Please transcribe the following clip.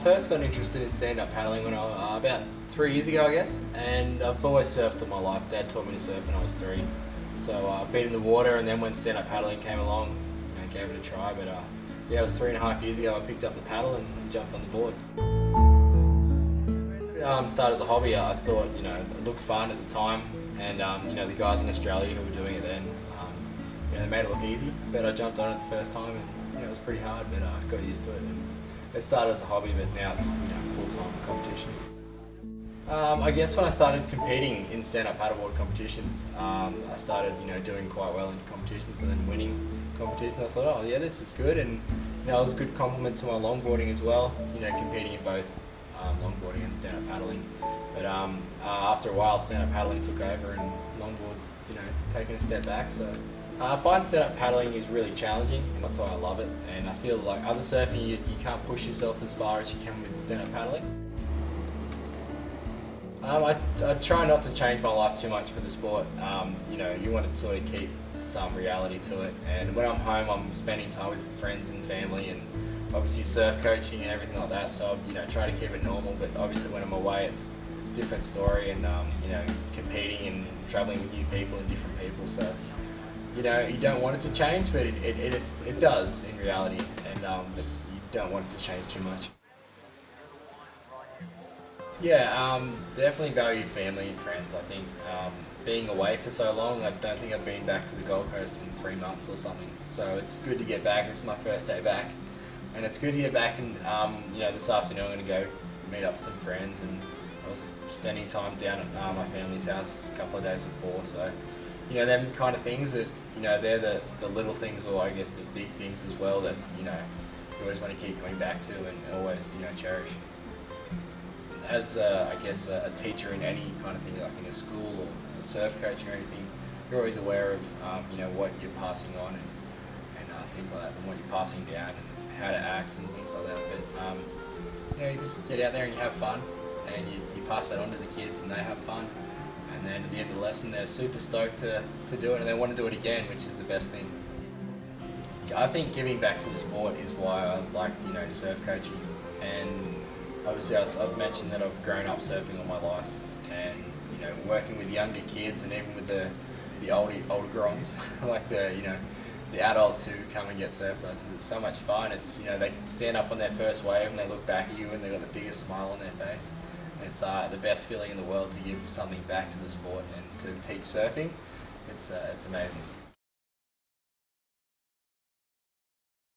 First got interested in stand-up paddling when I was about 3 years ago, I guess, and I've always surfed all my life. Dad taught me to surf when I was 3, so I've been in the water, and then when stand-up paddling came along, gave it a try. But yeah, it was 3.5 years ago I picked up the paddle and jumped on the board. Started as a hobby. I thought, it looked fun at the time, and the guys in Australia who were doing it then, they made it look easy. But I jumped on it the first time, and it was pretty hard, but I got used to it. And it started as a hobby, but now it's full-time competition. I guess when I started competing in stand-up paddleboard competitions, I started doing quite well in competitions and then winning competitions. I thought, oh yeah, this is good, and it was a good compliment to my longboarding as well. Competing in both longboarding and stand-up paddling. But after a while, stand-up paddling took over, and longboard's taking a step back. So I find stand-up paddling is really challenging, and that's why I love it. And I feel like other surfing, you can't push yourself as far as you can with stand-up paddling. I try not to change my life too much for the sport. You want to sort of keep some reality to it. And when I'm home, I'm spending time with friends and family, and obviously surf coaching and everything like that. So I try to keep it normal. But obviously when I'm away, it's a different story, and competing and traveling with new people and different people. So you don't want it to change, but it does in reality, and but you don't want it to change too much. Yeah, definitely value family and friends. I think being away for so long, I don't think I've been back to the Gold Coast in 3 months or something. So it's good to get back. This is my first day back, and it's good to get back. And this afternoon I'm going to go meet up with some friends, and I was spending time down at my family's house a couple of days before. So them kind of things that they're the little things, or I guess the big things as well, that you always want to keep coming back to and always cherish. As I guess a teacher in any kind of thing, like in a school or surf coaching or anything, you're always aware of what you're passing on, and things like that, and what you're passing down, and how to act and things like that. But you just get out there and you have fun, and you pass that on to the kids, and they have fun, and then at the end of the lesson they're super stoked to do it, and they want to do it again, which is the best thing. I think giving back to the sport is why I like surf coaching. And obviously, I've mentioned that I've grown up surfing all my life, and working with younger kids, and even with the older grongs, like the adults who come and get surf lessons. It's so much fun. It's they stand up on their first wave and they look back at you and they've got the biggest smile on their face. And it's the best feeling in the world to give something back to the sport and to teach surfing. It's amazing.